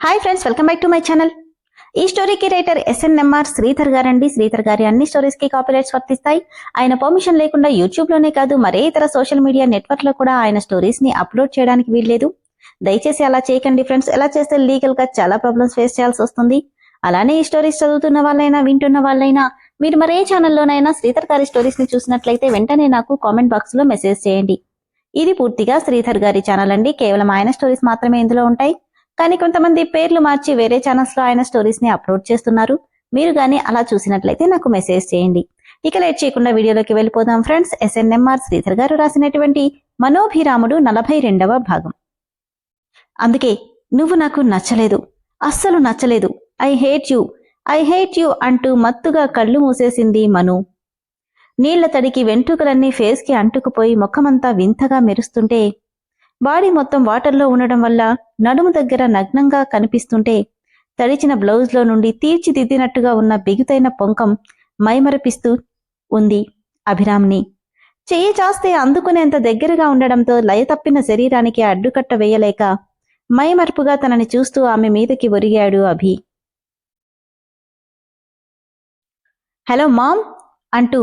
Hi friends, welcome back to my channel. ఈ స్టోరీకి writer SNMR Sridhar గారండి. శ్రీధర్ గారి అన్ని స్టోరీస్ కి కాపీరైట్స్ వర్తిస్తాయి. ఆయన పర్మిషన్ లేకుండా యూట్యూబ్ లోనే కాదు మరే ఇతర సోషల్ మీడియా నెట్వర్క్ లో కూడా ఆయన స్టోరీస్ ని అప్లోడ్ చేయడానికి వీల్లేదు. దయచేసి అలా చేయకండి ఫ్రెండ్స్. ఎలా చేస్తే లీగల్ గా చాలా ప్రాబ్లమ్స్ ఫేస్ చేయాల్సి వస్తుంది. అలానే ఈ స్టోరీస్ చదువుతున్న వాళ్ళైనా వింటున్న వాళ్ళైనా మీరు మరే ఛానల్లోనైనా శ్రీధర్ గారి స్టోరీస్ ని చూసినట్లయితే వెంటనే నాకు కామెంట్ బాక్స్ లో మెసేజ్ చేయండి. ఇది పూర్తిగా శ్రీధర్ గారి ఛానల్ అండి. కేవలం ఆయన స్టోరీస్ మాత్రమే ఇందులో ఉంటాయి. కానీ కొంతమంది పేర్లు మార్చి వేరే ఛానల్స్ లో ఆయన స్టోరీస్ ని అప్లోడ్ చేస్తున్నారు. మీరు గానీ అలా చూసినట్లయితే నాకు మెసేజ్ చేయండి. ఇక లేట్ చేయకుండా వీడియోలోకి వెళ్ళిపోదాం ఫ్రెండ్స్. ఎస్ఎన్ఎంఆర్ శ్రీధర్ గారు రాసినటువంటి మనోభిరాముడు 42వ భాగం. అందుకే నువ్వు నాకు నచ్చలేదు, అస్సలు నచ్చలేదు, ఐ హేట్ యూ అంటూ మత్తుగా కళ్ళు మూసేసింది మను. నీళ్ల తడికి వెంట్రుకలన్నీ ఫేస్ కి అంటుకుపోయి ముఖమంతా వింతగా మెరుస్తుంటే, బాడీ మొత్తం వాటర్లో ఉండడం వల్ల నడుము దగ్గర నగ్నంగా కనిపిస్తుంటే, తడిచిన బ్లౌజ్ లో నుండి తీర్చిదిద్దినట్టుగా ఉన్న బిగుతైన పొంకం మైమరపిస్తూ ఉంది అభిరామ్ని. చెయ్యి చాస్తే అందుకునేంత దగ్గరగా ఉండడంతో లయతప్పిన శరీరానికి అడ్డుకట్ట వేయలేక మైమర్పుగా తనని చూస్తూ ఆమె మీదకి ఒరిగాడు అభి. హలో మామ్ అంటూ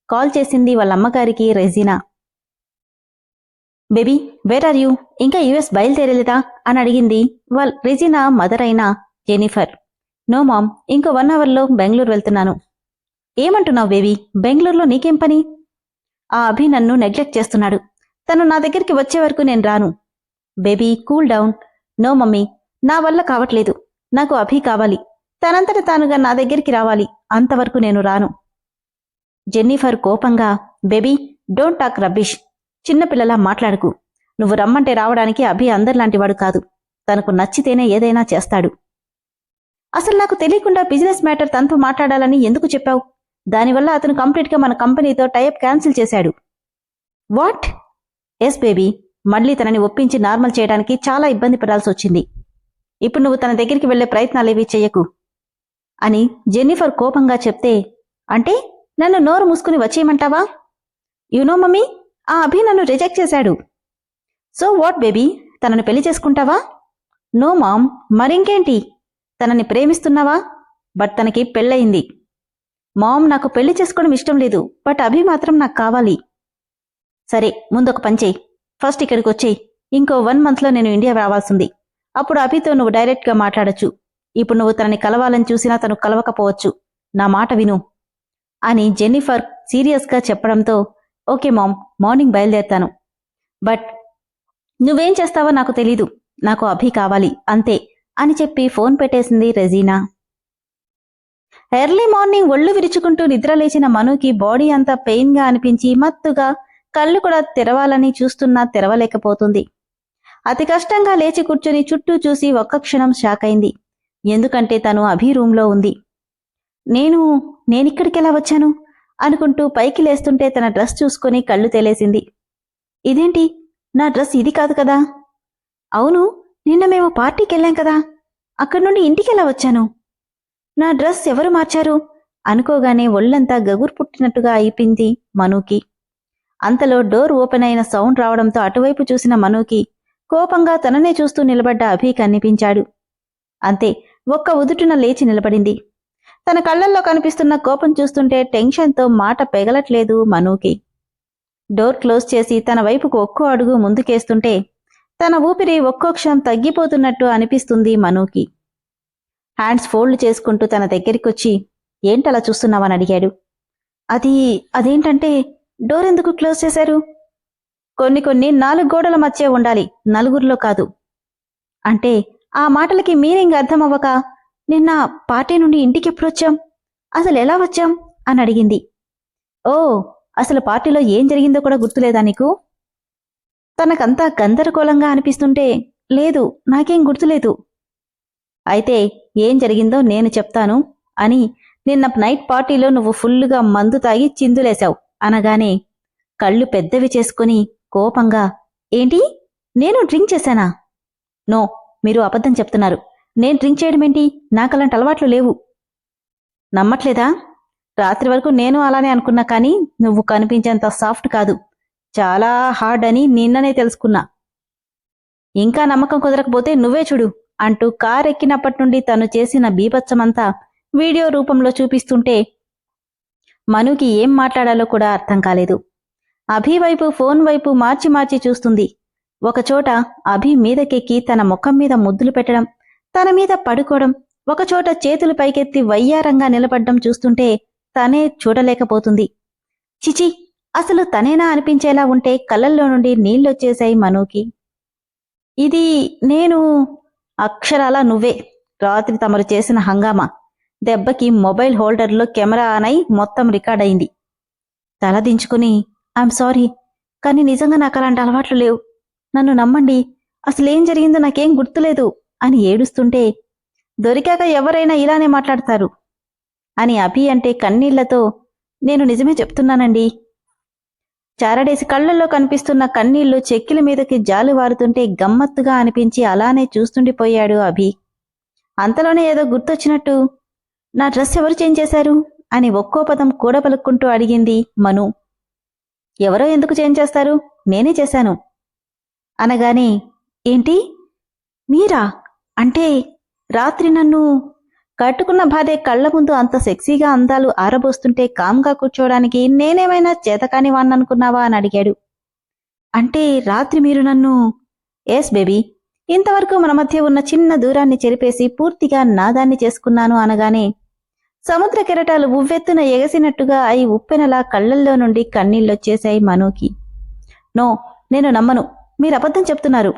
కాల్ చేసింది వాళ్ళమ్మగారికి Regina. Baby where are you? ఇంకా యుఎస్ బయలుదేరలేదా అని అడిగింది రెజీనా మదర్ అయిన జెనిఫర్. నో మామ్, ఇంకో 1 అవర్లో బెంగళూరు వెళ్తున్నాను. ఏమంటున్నావు బేబీ? బెంగళూరులో నీకేం పని? ఆ అభి నన్ను నెగ్లెక్ట్ చేస్తున్నాడు. తను నా దగ్గరికి వచ్చే వరకు నేను రాను. Baby cool down. No mummy, నా వల్ల కావట్లేదు. నాకు అభి కావాలి. తనంతట తానుగా నా దగ్గరికి రావాలి. అంతవరకు నేను రాను. జెన్నిఫర్ కోపంగా, బేబీ డోంట్ టాక్ రబ్బిష్. చిన్నపిల్లలా మాట్లాడుకు. నువ్వు రమ్మంటే రావడానికి అభి అందరిలాంటివాడు కాదు. తనకు నచ్చితేనే ఏదైనా చేస్తాడు. అసలు నాకు తెలియకుండా బిజినెస్ మ్యాటర్ తనతో మాట్లాడాలని ఎందుకు చెప్పావు? దానివల్ల అతను కంప్లీట్గా మన కంపెనీతో టైప్ క్యాన్సిల్ చేశాడు. వాట్? ఎస్ బేబీ, మళ్లీ తనని ఒప్పించి నార్మల్ చేయడానికి చాలా ఇబ్బంది పడాల్సి వచ్చింది. ఇప్పుడు నువ్వు తన దగ్గరికి వెళ్లే ప్రయత్నాలేవీ చెయ్యకు అని జెన్నిఫర్ కోపంగా చెప్తే, అంటే నన్ను నోరు మూసుకుని వచ్చేయమంటావా? యునో మమ్మీ, ఆ అభి నన్ను రిజెక్ట్ చేశాడు. సో వాట్ బేబీ, తనని పెళ్లి చేసుకుంటావా? నో మామ్, మరింకేంటి? తనని ప్రేమిస్తున్నావా? బట్ తనకి పెళ్ళయింది. మామ్, నాకు పెళ్లి చేసుకోవడం ఇష్టం లేదు, బట్ అభి మాత్రం నాకు కావాలి. సరే, ముందొక పంచేయి. ఫస్ట్ ఇక్కడికి వచ్చేయి. ఇంకో 1 మంత్లో నేను ఇండియా రావాల్సింది. అప్పుడు అభితో నువ్వు డైరెక్ట్గా మాట్లాడచ్చు. ఇప్పుడు నువ్వు తనని కలవాలని చూసినా తను కలవకపోవచ్చు. నా మాట విను అని జెన్నిఫర్ సీరియస్గా చెప్పడంతో, ఓకే మామ్, మార్నింగ్ బయలుదేరుతాను. బట్ నువ్వేం చేస్తావో నాకు తెలీదు. నాకు అభి కావాలి అంతే అని చెప్పి ఫోన్ పెట్టేసింది రెజీనా. ఎర్లీ మార్నింగ్ ఒళ్ళు విరుచుకుంటూ నిద్రలేచిన మనుకి బాడీ అంతా పెయిన్గా అనిపించి మత్తుగా కళ్ళు కూడా తెరవాలని చూస్తున్నా తెరవలేకపోతుంది. అతి కష్టంగా లేచి కూర్చొని చుట్టూ చూసి ఒక్క క్షణం షాక్ అయింది. ఎందుకంటే తను అభి రూంలో ఉంది. నేనిక్కడికెలా వచ్చాను అనుకుంటూ పైకి లేస్తుంటే తన డ్రెస్ చూసుకుని కళ్ళు తేలేసింది. ఇదేంటి, నా డ్రెస్ ఇది కాదు కదా? అవును, నిన్న మేము పార్టీకెళ్ళాం కదా, అక్కడి నుండి ఇంటికెలా వచ్చాను? నా డ్రెస్ ఎవరు మార్చారు అనుకోగానే ఒళ్లంతా గగురు పుట్టినట్టుగా అయిపోయింది మనుకి. అంతలో డోర్ ఓపెన్ అయిన సౌండ్ రావడంతో అటువైపు చూసిన మనుకి కోపంగా తననే చూస్తూ నిలబడ్డ అభి కనిపించాడు. అంతే, ఒక్క ఉదుటున లేచి నిలబడింది. తన కళ్లల్లో కనిపిస్తున్న కోపం చూస్తుంటే టెన్షన్తో మాట పెగలట్లేదు మనుకి. డోర్ క్లోజ్ చేసి తన వైపుకు ఒక్కో అడుగు ముందుకేస్తుంటే తన ఊపిరి ఒక్కో క్షణం తగ్గిపోతున్నట్టు అనిపిస్తుంది మనుకి. హ్యాండ్స్ ఫోల్డ్ చేసుకుంటూ తన దగ్గరికొచ్చి, ఏంటలా చూస్తున్నావని అడిగాడు. అదేంటంటే డోర్ ఎందుకు క్లోజ్ చేశారు? కొన్ని 4 గోడల మధ్య ఉండాలి, నలుగురిలో కాదు. అంటే ఆ మాటలకి మీనింగ్ అర్థమవ్వక, నిన్న పార్టీ నుండి ఇంటికెప్పుడొచ్చాం, అసలు ఎలా వచ్చాం అని అడిగింది. ఓ, అసలు పార్టీలో ఏం జరిగిందో కూడా గుర్తులేదా నీకు? తనకంతా గందరగోళంగా అనిపిస్తుంటే, లేదు, నాకేం గుర్తులేదు. అయితే ఏం జరిగిందో నేను చెప్తాను అని నిన్న నైట్ పార్టీలో నువ్వు ఫుల్లుగా మందు తాగి చిందులేశావు అనగానే కళ్ళు పెద్దవి చేసుకుని కోపంగా, ఏంటి, నేను డ్రింక్ చేశానా? నో, మీరు అబద్ధం చెప్తున్నారు. నేను డ్రింక్ చేయడమేంటి? నాకలాంటి అలవాట్లు లేవు. నమ్మట్లేదా? రాత్రి వరకు నేను అలానే అనుకున్నా, కానీ నువ్వు కనిపించేంత సాఫ్ట్ కాదు, చాలా హార్డ్ అని నిన్ననే తెలుసుకున్నా. ఇంకా నమ్మకం కుదరకపోతే నువ్వే చూడు అంటూ కారెక్కినప్పటి నుండి తను చేసిన బీభత్సమంతా వీడియో రూపంలో చూపిస్తుంటే మనుకి ఏం మాట్లాడాలో కూడా అర్థం కాలేదు. అభి వైపు ఫోన్ వైపు మార్చి మార్చి చూస్తుంది. ఒకచోట అభి మీదకెక్కి తన ముఖం మీద ముద్దులు పెట్టడం, తన మీద పడుకోవడం, ఒకచోట చేతులు పైకెత్తి వయ్యారంగా నిలబడ్డం చూస్తుంటే తనే చూడలేకపోతుంది. చిచి, అసలు తనేనా అనిపించేలా ఉంటే కళ్ళల్లో నుండి నీళ్లొచ్చేశాయి మనుకి. ఇది నేను అక్షరాలా నువ్వే. రాత్రి తమరు చేసిన హంగామా దెబ్బకి మొబైల్ హోల్డర్లో కెమెరా ఆన్ అయి మొత్తం రికార్డ్ అయింది. తల దించుకుని ఐఎమ్ సారీ, కానీ నిజంగా నాకు అలాంటి అలవాట్లు లేవు, నన్ను నమ్మండి, అసలేం జరిగిందో నాకేం గుర్తులేదు అని ఏడుస్తుంటే దొరికాక ఎవరైనా ఇలానే మాట్లాడతారు అని అభి అంటే కన్నీళ్లతో నేను నిజమే చెప్తున్నానండి. చారడేసి కళ్లల్లో కనిపిస్తున్న కన్నీళ్లు చెక్కిల మీదకి జాలువారుతుంటే గమ్మత్తుగా అనిపించి అలానే చూస్తుండిపోయాడు అభి. అంతలోనే ఏదో గుర్తొచ్చినట్టు నా డ్రెస్ ఎవరు చేంజ్ చేశారు అని ఒక్కో పదం కూడబలుక్కుంటూ అడిగింది మను. ఎవరో ఎందుకు చేంజ్ చేస్తారు, నేనే చేశాను అనగానే ఏంటి మీరా? అంటే రాత్రి నన్ను కట్టుకున్న భార్య కళ్ల ముందు అంత సెక్సీగా అందాలు ఆరబోస్తుంటే కామ్గా కూర్చోవడానికి నేనేమైనా చేతకాని వాణ్ణనుకున్నావా అని అడిగాడు. అంటే రాత్రి మీరు నన్ను ఎస్ బేబీ, ఇంతవరకు మన మధ్య ఉన్న చిన్న దూరాన్ని చెరిపేసి పూర్తిగా నాదాన్ని చేసుకున్నాను అనగానే సముద్ర కెరటాలు ఉవ్వెత్తున ఎగసినట్టుగా అయి ఉప్పెనలా కళ్లల్లో నుండి కన్నీళ్ళొచ్చేశాయి మనుకి. నో, నేను నమ్మను, మీరు అబద్ధం చెప్తున్నారు.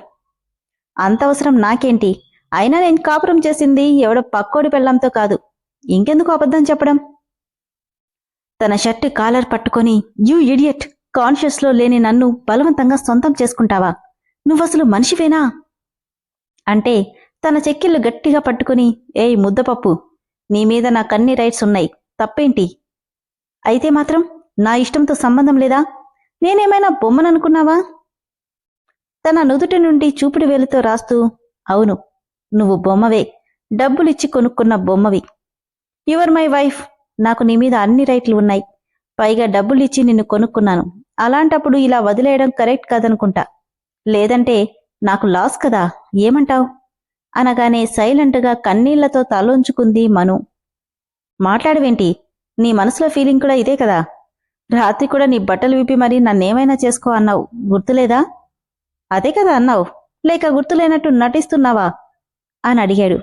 అంత అవసరం నాకేంటి? అయినా నేను కాపురం చేసింది ఎవడో పక్కోడి పెళ్లంతో కాదు, ఇంకెందుకు అబద్ధం చెప్పడం? తన షర్ట్ కాలర్ పట్టుకొని యూ ఇడియట్, కాన్షియస్లో లేని నన్ను బలవంతంగా సొంతం చేసుకుంటావా? నువ్వసలు మనిషివేనా అంటే తన చెక్కిళ్ళు గట్టిగా పట్టుకుని ఏయ్ ముద్దపప్పు, నీ మీద నాకన్ని రైట్స్ ఉన్నాయి, తప్పేంటి? అయితే మాత్రం నా ఇష్టంతో సంబంధం లేదా? నేనేమైనా బొమ్మననుకున్నావా? తన నుదుటి నుండి చూపుడు వేలుతో రాస్తూ అవును, నువ్వు బొమ్మవే, డబ్బులిచ్చి కొనుక్కున్న బొమ్మవి. యువర్ మై వైఫ్, నాకు నీ మీద అన్ని రైట్లు ఉన్నాయి, పైగా డబ్బులిచ్చి నిన్ను కొనుక్కున్నాను. అలాంటప్పుడు ఇలా వదిలేయడం కరెక్ట్ కాదనుకుంటా, లేదంటే నాకు లాస్ కదా, ఏమంటావ్ అనగానే సైలెంట్గా కన్నీళ్లతో తలోంచుకుంది మను. మాట్లాడవేంటి? నీ మనసులో ఫీలింగ్ కూడా ఇదే కదా? రాత్రి కూడా నీ బట్టలు విప్పి మరీ నన్నేమైనా చేసుకో అన్నావు, గుర్తులేదా? అదే కదా అన్నావు, లేక గుర్తులేనట్టు నటిస్తున్నావా అని అడిగాడు.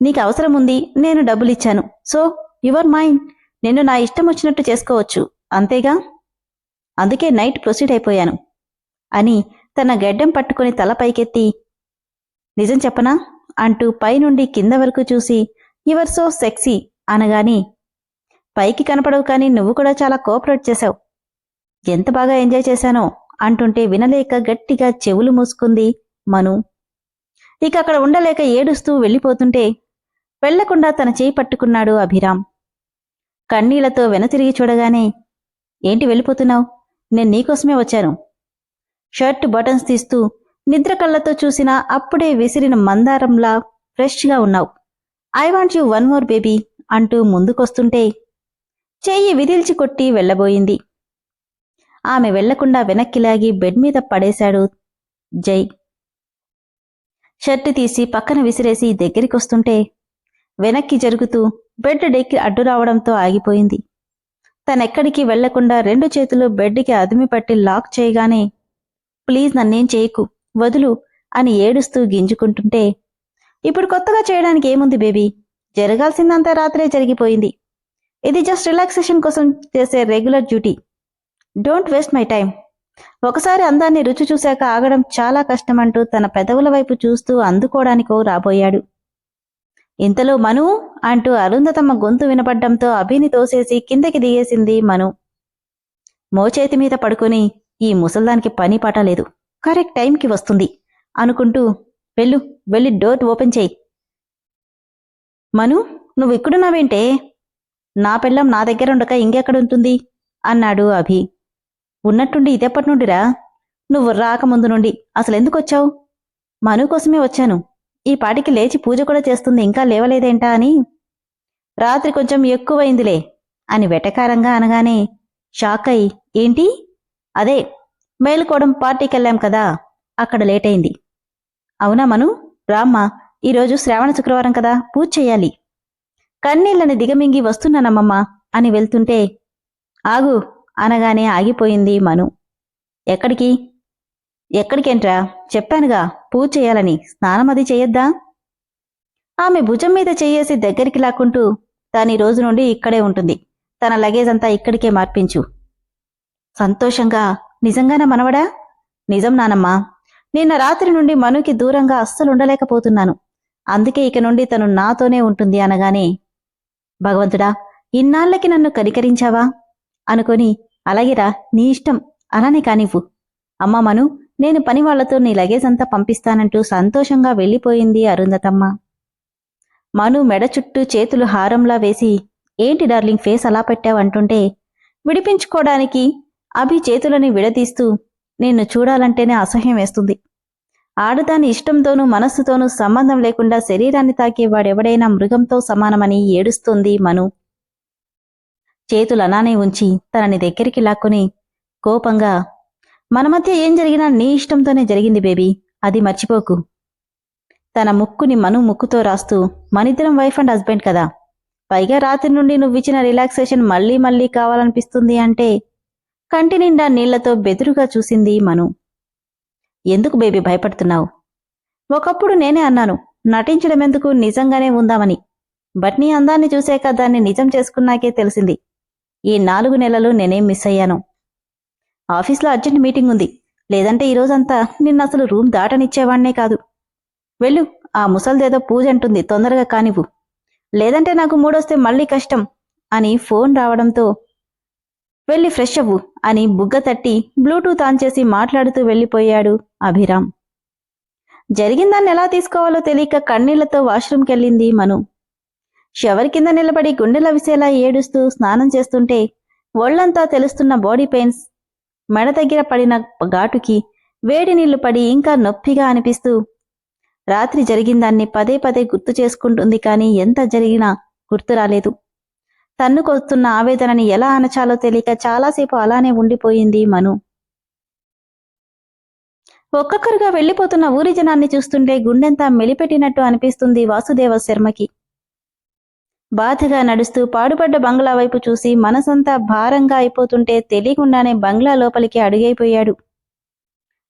నీకు అవసరం ఉంది, నేను డబ్బులిచ్చాను, సో యువర్ మైండ్, నిన్ను నా ఇష్టం వచ్చినట్టు చేసుకోవచ్చు, అంతేగా? అందుకే నైట్ ప్రొసీడ్ అయిపోయాను అని తన గెడ్డం పట్టుకుని తల పైకెత్తి నిజం చెప్పనా అంటూ పైనుండి కింద వరకు చూసి యువర్ సో సెక్సీ అనగాని పైకి కనపడవు కానీ నువ్వు కూడా చాలా కోఆపరేట్ చేశావు, ఎంత బాగా ఎంజాయ్ చేశానో అంటుంటే వినలేక గట్టిగా చెవులు మూసుకుంది మను. ఇక అక్కడ ఉండలేక ఏడుస్తూ వెళ్ళిపోతుంటే వెళ్లకుండా తన చేయి పట్టుకున్నాడు అభిరామ్. కన్నీళ్లతో వెనతిరిగి చూడగానే ఏంటి వెళ్ళిపోతున్నావు, నేను నీకోసమే వచ్చాను. షర్ట్ బటన్స్ తీస్తూ నిద్ర కళ్ళతో చూసినా అప్పుడే విసిరిన మందారంలా ఫ్రెష్గా ఉన్నావు. I want you one more baby అంటూ ముందుకొస్తుంటే చెయ్యి విదిల్చి కొట్టి వెళ్లబోయింది. ఆమె వెళ్లకుండా వెనక్కి లాగి బెడ్ మీద పడేశాడు జై. షర్టు తీసి పక్కన విసిరేసి దగ్గరికొస్తుంటే వెనక్కి జరుగుతూ బెడ్ డెక్కి అడ్డు రావడంతో ఆగిపోయింది. తనెక్కడికి వెళ్లకుండా రెండు చేతులు బెడ్కి అదిమిపట్టి లాక్ చేయగానే ప్లీజ్ నన్నేం చేయకు, వదులు అని ఏడుస్తూ గింజుకుంటుంటే ఇప్పుడు కొత్తగా చేయడానికి ఏముంది బేబీ, జరగాల్సిందంతా రాత్రే జరిగిపోయింది. ఇది జస్ట్ రిలాక్సేషన్ కోసం చేసే regular duty. Don't waste my time. ఒకసారి అందాన్ని రుచి చూశాక ఆగడం చాలా కష్టమంటూ తన పెదవుల వైపు చూస్తూ అందుకోవడానికో రాబోయాడు. ఇంతలో మను అంటూ అరుంధతమ్మ గొంతు వినపడ్డంతో అభిని తోసేసి కిందకి దిగేసింది మను. మోచేతి మీద పడుకుని ఈ ముసల్దానికి పని పాట లేదు, కరెక్ట్ టైంకి వస్తుంది అనుకుంటూ వెళ్ళి డోర్ ఓపెన్ చేయి. మను, నువ్వు ఇక్కడున్నావేంటే? నా పెళ్ళం నా దగ్గరుండక ఇంకెక్కడుంటుంది అన్నాడు అభి. ఉన్నట్టుండి ఇదెప్పటి నుండిరా? నువ్వు రాకముందు నుండి. అసలెందుకొచ్చావు? మను కోసమే వచ్చాను. ఈ పాటికి లేచి పూజ కూడా చేస్తుంది, ఇంకా లేవలేదేంటా అని. రాత్రి కొంచెం ఎక్కువైందిలే అని వెటకారంగా అనగానే షాక్ అయి ఏంటి? అదే మేలుకోవడం పార్టీకెళ్ళాం కదా, అక్కడ లేటైంది. అవునా మను, రామ్మా, ఈరోజు శ్రావణ శుక్రవారం కదా, పూజ చెయ్యాలి. కన్నీళ్లని దిగమింగి వస్తున్నానమ్మమ్మా అని వెళ్తుంటే, ఆగు అనగానే ఆగిపోయింది మను. ఎక్కడికి? ఎక్కడికేంట్రా, చెప్పానుగా పూజ చేయాలని, స్నానమది చెయ్యొద్దా? ఆమె భుజం మీద చెయ్యేసి దగ్గరికి లాక్కుంటూ, తానీ రోజు నుండి ఇక్కడే ఉంటుంది, తన లగేజ్ అంతా ఇక్కడికే మార్పించు. సంతోషంగా, నిజంగానా మనవడా? నిజం నానమ్మా. నిన్న రాత్రి నుండి మనుకి దూరంగా అస్సలుండలేకపోతున్నాను, అందుకే ఇక నుండి తను నాతోనే ఉంటుంది అనగానే, భగవంతుడా, ఇన్నాళ్లకి నన్ను కనికరించావా అనుకొని, అలాగేరా, నీ ఇష్టం, అలానే కానివ్వు. అమ్మా మను, నేను పనివాళ్లతో నీ లగేజ్ అంతా పంపిస్తానంటూ సంతోషంగా వెళ్ళిపోయింది అరుంధతమ్మ. మను మెడ చుట్టూ చేతులు హారంలా వేసి, ఏంటి డార్లింగ్ ఫేస్ అలా పెట్టావంటుంటే, విడిపించుకోవడానికి అభి చేతులని విడదీస్తూ, నిన్ను చూడాలంటేనే అసహ్యం వేస్తుంది. ఆడదాని ఇష్టంతోనూ మనస్సుతోనూ సంబంధం లేకుండా శరీరాన్ని తాకే వాడెవడైనా మృగంతో సమానమని ఏడుస్తోంది మను. చేతులనానే ఉంచి తనని దగ్గరికి లాక్కుని కోపంగా, మన మధ్య ఏం జరిగినా నీ ఇష్టంతోనే జరిగింది బేబీ, అది మర్చిపోకు. తన ముక్కుని మను ముక్కుతో రాస్తూ, మనిద్దరం వైఫ్ అండ్ హస్బెండ్ కదా, పైగా రాత్రి నుండి నువ్విచ్చిన రిలాక్సేషన్ మళ్లీ మళ్లీ కావాలనిపిస్తుంది అంటే, కంటి నిండా నీళ్లతో బెదురుగా చూసింది మను. ఎందుకు బేబీ భయపడుతున్నావు? ఒకప్పుడు నేనే అన్నాను, నటించడమెందుకు, నిజంగానే ఉందామని. బట్ నీ అందాన్ని చూశాక దాన్ని నిజం చేసుకున్నాకే తెలిసింది, ఈ 4 నెలలు నేనేం మిస్ అయ్యాను. ఆఫీస్లో అర్జెంట్ మీటింగ్ ఉంది, లేదంటే ఈరోజంతా నిన్నసలు రూమ్ దాటనిచ్చేవాణ్ణే కాదు. వెళ్ళు, ఆ ముసల్దేదో పూజ అంటుంది, తొందరగా కానివ్వు, లేదంటే నాకు మూడొస్తే మళ్లీ కష్టం అని ఫోన్ రావడంతో, వెళ్ళి ఫ్రెష్ అవ్వు అని బుగ్గ తట్టి బ్లూటూత్ ఆన్ చేసి మాట్లాడుతూ వెళ్ళిపోయాడు అభిరామ్. జరిగిందాన్ని ఎలా తీసుకోవాలో తెలియక కన్నీళ్లతో వాష్రూమ్కెళ్ళింది మను. షవర్ కింద నిలబడి గుండెల విసేలా ఏడుస్తూ స్నానం చేస్తుంటే, ఒళ్లంతా తెలుస్తున్న బాడీ పెయిన్స్, మెడ దగ్గర పడిన ఘాటుకి వేడి నీళ్లు పడి ఇంకా నొప్పిగా అనిపిస్తూ, రాత్రి జరిగిందాన్ని పదే పదే గుర్తు చేసుకుంటుంది, కానీ ఎంత జరిగినా గుర్తు రాలేదు. తన్నుకొస్తున్న ఆవేదనని ఎలా అనచాలో తెలియక చాలాసేపు అలానే ఉండిపోయింది మను. ఒక్కొక్కరుగా వెళ్లిపోతున్న ఊరి జనాన్ని చూస్తుంటే గుండెంతా మెలిపెట్టినట్టు అనిపిస్తుంది వాసుదేవ శర్మకి. బాధగా నడుస్తూ పాడుపడ్డ బంగ్లా వైపు చూసి మనసంతా భారంగా అయిపోతుంటే తెలియకుండానే బంగ్లా లోపలికి అడుగైపోయాడు.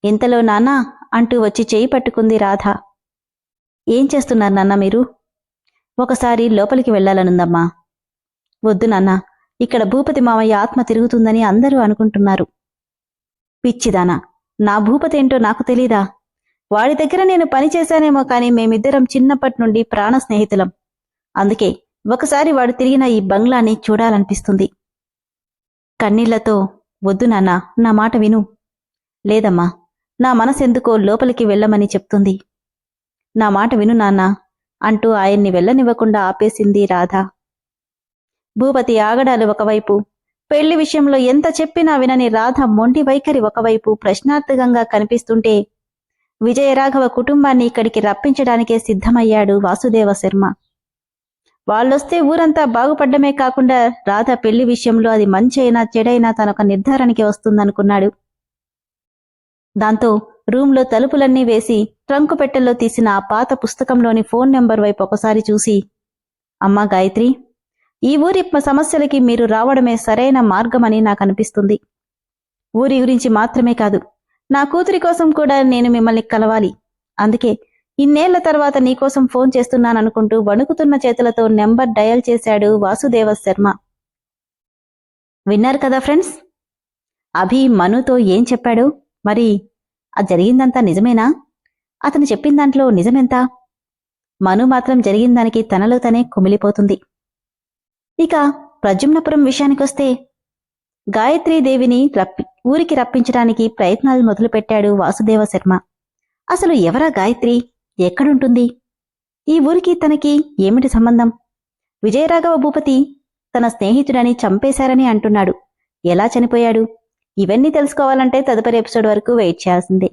ఇంతలో నాన్నా అంటూ వచ్చి చేయి పట్టుకుంది రాధ. ఏం చేస్తున్నారు నాన్న మీరు? ఒకసారి లోపలికి వెళ్లాలనుందమ్మా. వద్దు నాన్నా, ఇక్కడ భూపతి మావయ్య ఆత్మ తిరుగుతుందని అందరూ అనుకుంటున్నారు. పిచ్చిదానా, నా భూపతేంటో నాకు తెలీదా? వాడి దగ్గర నేను పనిచేశానేమో, కానీ మేమిద్దరం చిన్నప్పటి నుండి ప్రాణ స్నేహితులం. అందుకే ఒకసారి వాడు తిరిగిన ఈ బంగ్లాని చూడాలనిపిస్తుంది. కన్నీళ్లతో, వద్దు నాన్నా, నా మాట విను. లేదమ్మా, నా మనసెందుకో లోపలికి వెళ్ళమని చెప్తుంది. నా మాట విను నాన్నా అంటూ ఆయన్ని వెళ్ళనివ్వకుండా ఆపేసింది రాధ. భూపతి ఆగడాలు ఒకవైపు, పెళ్లి విషయంలో ఎంత చెప్పినా వినని రాధ మొండి వైఖరి ఒకవైపు ప్రశ్నార్థకంగా కనిపిస్తుంటే, విజయరాఘవ కుటుంబాన్ని ఇక్కడికి రప్పించడానికే సిద్ధమయ్యాడు వాసుదేవ శర్మ. వాళ్ళొస్తే ఊరంతా బాగుపడ్డమే కాకుండా రాధ పెళ్లి విషయంలో అది మంచైనా చెడైనా తనొక నిర్ధారణకి వస్తుందనుకున్నాడు. దాంతో రూంలో తలుపులన్నీ వేసి ట్రంకు పెట్టెల్లో తీసిన ఆ పాత పుస్తకంలోని ఫోన్ నెంబర్ వైపు ఒకసారి చూసి, అమ్మా గాయత్రి, ఈ ఊరి సమస్యలకి మీరు రావడమే సరైన మార్గమని నాకనిపిస్తుంది. ఊరి గురించి మాత్రమే కాదు, నా కూతురి కోసం కూడా నేను మిమ్మల్ని కలవాలి. అందుకే ఇన్నేళ్ల తర్వాత నీకోసం ఫోన్ చేస్తున్నాననుకుంటూ వణుకుతున్న చేతులతో నెంబర్ డయల్ చేశాడు వాసుదేవ శర్మ. విన్నారు కదా ఫ్రెండ్స్, అభి మనుతో ఏం చెప్పాడు? మరి అది జరిగిందంతా నిజమేనా? అతను చెప్పిన దాంట్లో నిజమెంత? మను మాత్రం జరిగిన దానికి తనలో తనే కుమిలిపోతుంది. ఇక ప్రజుమ్నపురం విషయానికొస్తే, గాయత్రీదేవిని ఊరికి రప్పించడానికి ప్రయత్నాలు మొదలుపెట్టాడు వాసుదేవ శర్మ. అసలు ఎవరా గాయత్రి? ఎక్కడుంటుంది? ఈ ఊరికి తనకి ఏమిటి సంబంధం? విజయరాఘవ భూపతి తన స్నేహితుడని చంపేశారని అంటున్నాడు. ఎలా చనిపోయాడు? ఇవన్నీ తెలుసుకోవాలంటే తదుపరి ఎపిసోడ్ వరకు వెయిట్ చేయాల్సిందే.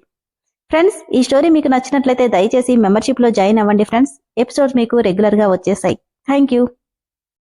ఫ్రెండ్స్, ఈ స్టోరీ మీకు నచ్చినట్లయితే దయచేసి మెంబర్షిప్లో జాయిన్ అవ్వండి ఫ్రెండ్స్. ఎపిసోడ్స్ మీకు రెగ్యులర్గా వచ్చేసాయి. Thank you.